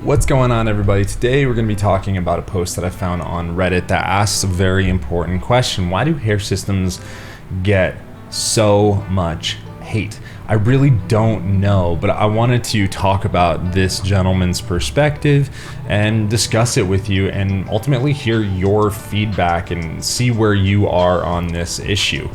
What's going on, everybody? Today we're going to be talking about a post that I found on Reddit that asks a very important question. Why do hair systems get so much hate? I really don't know, but I wanted to talk about this gentleman's perspective and discuss it with you and ultimately hear your feedback and see where you are on this issue.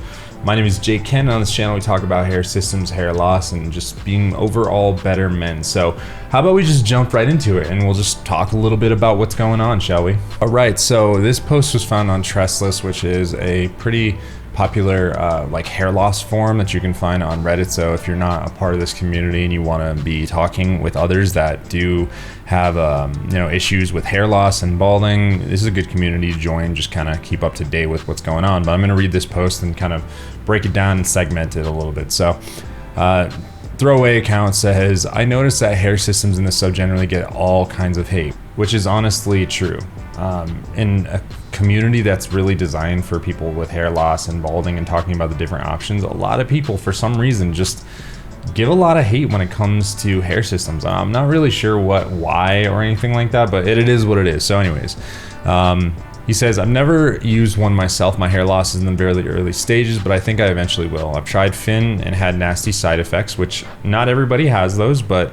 My name is Jake Ken. On this channel we talk about hair systems, hair loss, and just being overall better men. So how about we just jump right into it and we'll just talk a little bit about what's going on, shall we? All right, so this post was found on Trestless, which is a pretty popular hair loss forum that you can find on Reddit. So if you're not a part of this community and you want to be talking with others that do have issues with hair loss and balding, this is a good community to join. Just kind of keep up to date with what's going on. But I'm going to read this post and kind of break it down and segment it a little bit. So throwaway account says, I noticed that hair systems in the sub generally get all kinds of hate, which is honestly true. In a community that's really designed for people with hair loss and balding and talking about the different options, a lot of people for some reason just give a lot of hate when it comes to hair systems. I'm not really sure why or anything like that, but it is what it is. So anyways, he says, I've never used one myself. My hair loss is in the very early stages, but I think I eventually will. I've tried Finn and had nasty side effects, which not everybody has those, but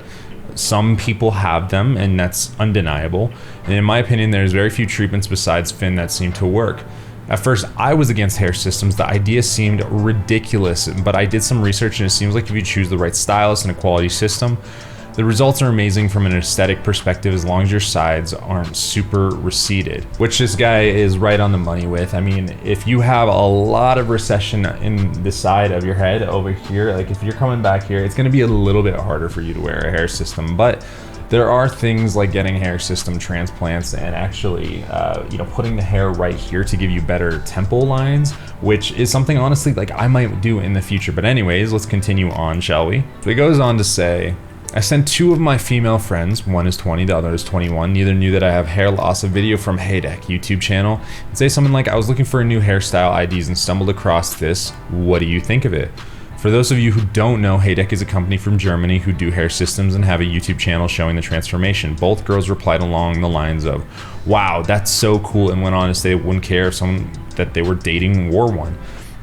some people have them, and that's undeniable. And in my opinion, there's very few treatments besides Finn that seem to work. At first, I was against hair systems. The idea seemed ridiculous, but I did some research, and it seems like if you choose the right stylist and a quality system, the results are amazing from an aesthetic perspective as long as your sides aren't super receded, which this guy is right on the money with. I mean, if you have a lot of recession in the side of your head over here, like if you're coming back here, it's going to be a little bit harder for you to wear a hair system. But there are things like getting hair system transplants and actually, putting the hair right here to give you better temple lines, which is something honestly like I might do in the future. But anyways, let's continue on, shall we? So he goes on to say, I sent two of my female friends, one is 20, the other is 21, neither knew that I have hair loss, a video from Heydek YouTube channel, and say something like, I was looking for a new hairstyle IDs and stumbled across this. What do you think of it? For those of you who don't know, Heydek is a company from Germany who do hair systems and have a YouTube channel showing the transformation. Both girls replied along the lines of, wow, that's so cool, and went on to say they wouldn't care if someone that they were dating wore one.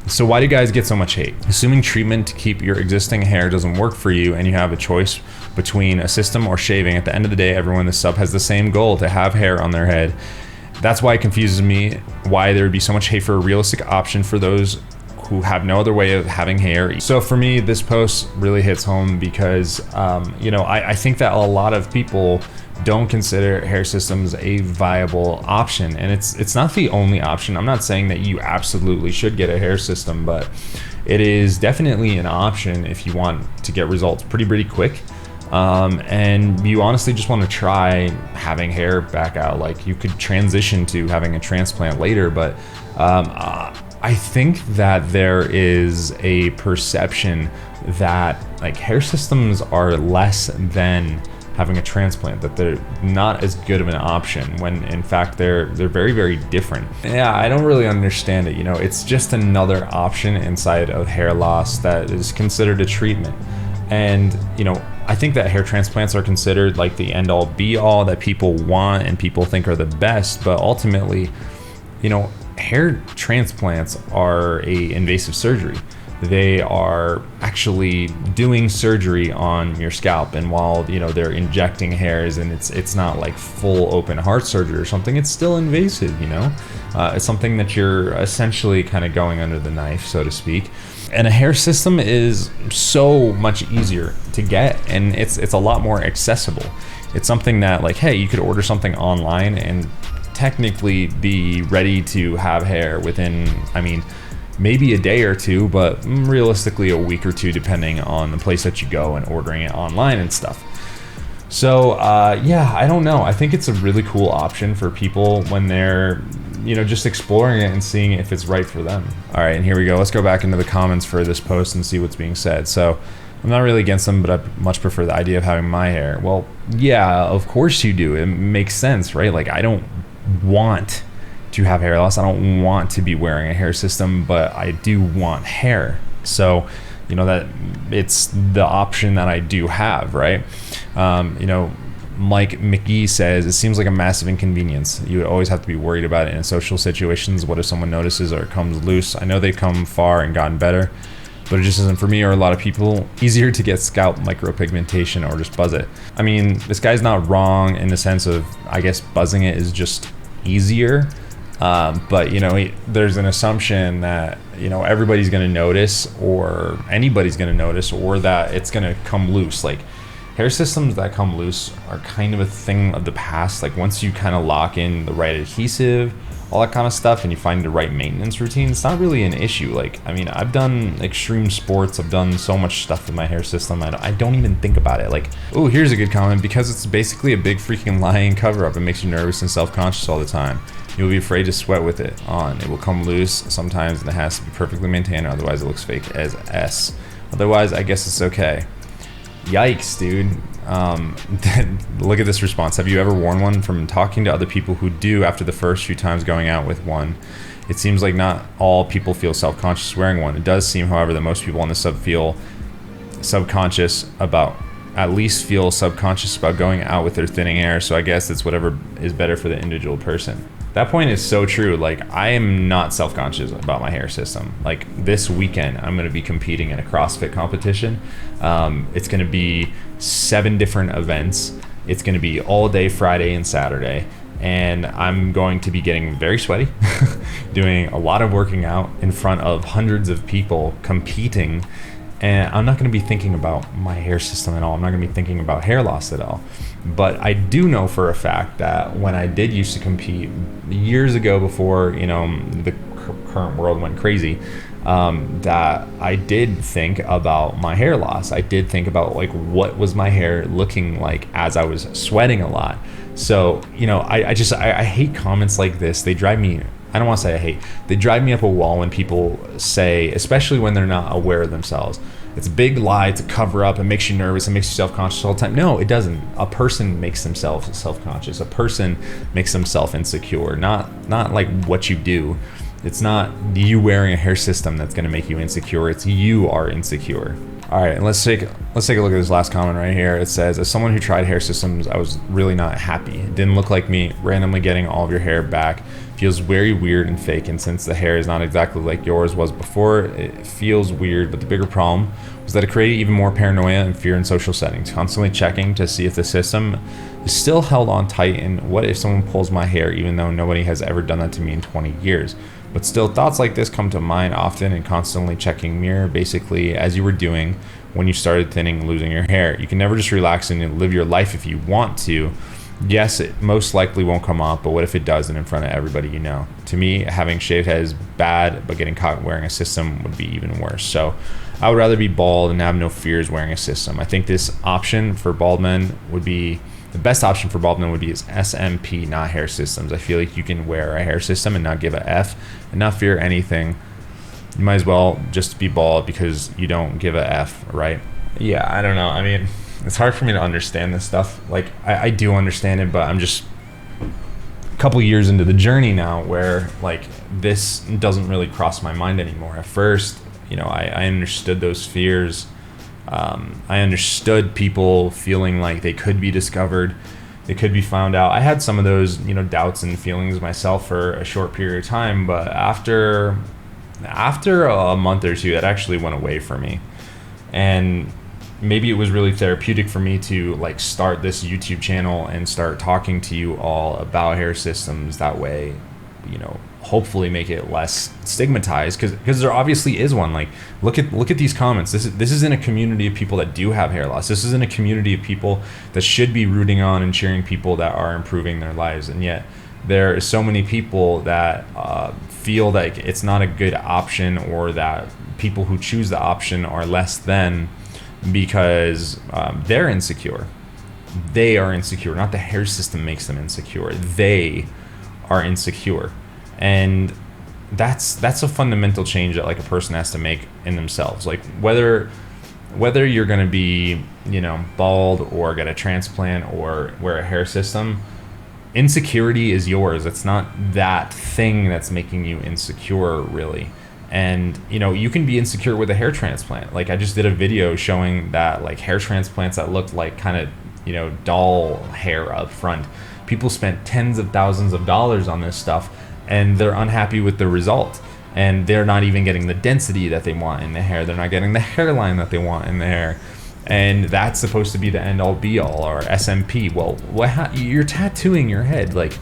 So why do guys get so much hate? Assuming treatment to keep your existing hair doesn't work for you and you have a choice between a system or shaving, at the end of the day, everyone in the sub has the same goal, to have hair on their head. That's why it confuses me why there would be so much hate for a realistic option for those who have no other way of having hair. So for me, this post really hits home because, I think that a lot of people don't consider hair systems a viable option, and it's not the only option. I'm not saying that you absolutely should get a hair system, but it is definitely an option if you want to get results pretty quick, and you honestly just want to try having hair back out. Like, you could transition to having a transplant later, but I think that there is a perception that like hair systems are less than having a transplant, that they're not as good of an option, when in fact they're very different. Yeah, I don't really understand it. It's just another option inside of hair loss that is considered a treatment. And I think that hair transplants are considered like the end all be all that people want and people think are the best, but ultimately, hair transplants are a invasive surgery. They are actually doing surgery on your scalp, and while they're injecting hairs and it's not like full open heart surgery or something, it's still invasive. It's something that you're essentially kind of going under the knife, so to speak. And a hair system is so much easier to get, and it's a lot more accessible. It's something that, like, hey, you could order something online and technically be ready to have hair within, maybe a day or two, but realistically a week or two, depending on the place that you go and ordering it online and stuff. So I don't know. I think it's a really cool option for people when they're just exploring it and seeing if it's right for them. All right, and here we go. Let's go back into the comments for this post and see what's being said. So I'm not really against them, but I much prefer the idea of having my hair. Well, yeah, of course you do. It makes sense, right? Like, I don't want to have hair loss. I don't want to be wearing a hair system, but I do want hair. So, that it's the option that I do have, right? Mike McGee says, it seems like a massive inconvenience. You would always have to be worried about it in social situations. What if someone notices or it comes loose? I know they've come far and gotten better, but it just isn't for me or a lot of people. Easier to get scalp micropigmentation or just buzz it. I mean, this guy's not wrong in the sense of, I guess buzzing it is just easier. But you know, there's an assumption that, you know, everybody's going to notice or anybody's going to notice, or that it's going to come loose. Like, hair systems that come loose are kind of a thing of the past. Like, once you kind of lock in the right adhesive, all that kind of stuff, and you find the right maintenance routine, it's not really an issue. Like, I mean, I've done extreme sports, I've done so much stuff with my hair system, I don't even think about it. Like, oh, here's a good comment: because it's basically a big freaking lying cover-up, it makes you nervous and self-conscious all the time. You'll be afraid to sweat with it on. It will come loose sometimes, and it has to be perfectly maintained, otherwise it looks fake as S. Otherwise, I guess it's okay. Yikes, dude. Look at this response. Have you ever worn one? From talking to other people who do after the first few times going out with one, it seems like not all people feel self-conscious wearing one. It does seem, however, that most people on the sub feel subconscious about, at least feel subconscious about going out with their thinning hair. So I guess it's whatever is better for the individual person. That point is so true. Like, I am not self-conscious about my hair system. Like, this weekend, I'm going to be competing in a CrossFit competition. It's going to be 7 different events. It's going to be all day Friday and Saturday. And I'm going to be getting very sweaty, doing a lot of working out in front of hundreds of people competing. And I'm not going to be thinking about my hair system at all. I'm not going to be thinking about hair loss at all. But I do know for a fact that when I did used to compete years ago, before, you know, the current world went crazy, that I did think about my hair loss. I did think about, like, what was my hair looking like as I was sweating a lot. So, you know, I hate comments like this. They drive me, I don't want to say I hate, they drive me up a wall when people say, especially when they're not aware of themselves, it's a big lie, it's a cover up, it makes you nervous, it makes you self-conscious all the time. No, it doesn't. A person makes themselves self-conscious. A person makes themselves insecure, not like what you do. It's not you wearing a hair system that's going to make you insecure. It's you are insecure. All right, let's take a look at this last comment right here. It says, as someone who tried hair systems, I was really not happy. It didn't look like me. Randomly getting all of your hair back feels very weird and fake, and since the hair is not exactly like yours was before, it feels weird. But the bigger problem was that it created even more paranoia and fear in social settings, constantly checking to see if the system is still held on tight, and what if someone pulls my hair, even though nobody has ever done that to me in 20 years. But still, thoughts like this come to mind often, and constantly checking mirror, basically as you were doing when you started thinning and losing your hair. You can never just relax and live your life if you want to. Yes, it most likely won't come off, but what if it does, and in front of everybody you know? To me, having shaved head is bad, but getting caught wearing a system would be even worse. So I would rather be bald and have no fears wearing a system. I think this option for bald men would be, the best option for bald men would be is SMP, not hair systems. I feel like you can wear a hair system and not give a F and not fear anything. You might as well just be bald because you don't give a F, right? Yeah, I don't know. I mean, it's hard for me to understand this stuff. Like, I do understand it, but I'm just a couple years into the journey now where, like, this doesn't really cross my mind anymore. At first, you know, I understood those fears. I understood people feeling like they could be discovered, they could be found out. I had some of those, you know, doubts and feelings myself for a short period of time, but after a month or two, that actually went away for me. And maybe it was really therapeutic for me to, like, start this YouTube channel and start talking to you all about hair systems. That way, you know, hopefully make it less stigmatized, because there obviously is one. Like, look at these comments. This is in a community of people that do have hair loss. This is in a community of people that should be rooting on and cheering people that are improving their lives, and yet there are so many people that feel like it's not a good option, or that people who choose the option are less than because they're insecure. They are insecure, not the hair system makes them insecure. They are insecure. And that's a fundamental change that, like, a person has to make in themselves. Like, whether you're going to be, you know, bald or get a transplant or wear a hair system, insecurity is yours. It's not that thing that's making you insecure, really. And, you know, you can be insecure with a hair transplant. Like, I just did a video showing that, like, hair transplants that looked like kind of doll hair up front. People spent tens of thousands of dollars on this stuff, and they're unhappy with the result. And they're not even getting the density that they want in the hair. They're not getting the hairline that they want in the hair. And that's supposed to be the end-all be-all, or SMP. Well, you're tattooing your head. Like,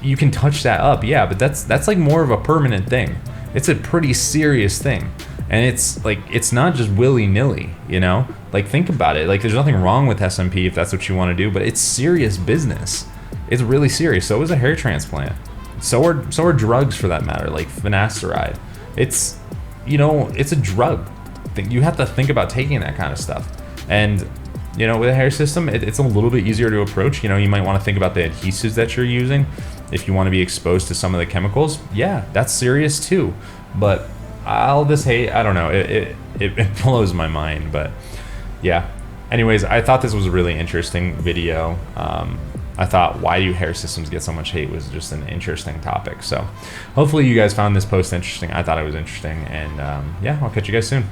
you can touch that up, yeah, but that's like more of a permanent thing. It's a pretty serious thing. And it's like, it's not just willy-nilly, Like, think about it. Like, there's nothing wrong with SMP if that's what you want to do, but it's serious business. It's really serious. So is a hair transplant. So are drugs, for that matter, like finasteride. It's, it's a drug. You have to think about taking that kind of stuff. And, with a hair system, it's a little bit easier to approach. You might want to think about the adhesives that you're using. If you want to be exposed to some of the chemicals, yeah, that's serious too. But all this hate, I don't know, it blows my mind. But yeah, anyways, I thought this was a really interesting video. I thought, why do hair systems get so much hate, was just an interesting topic. So hopefully you guys found this post interesting. I thought it was interesting. And yeah, I'll catch you guys soon.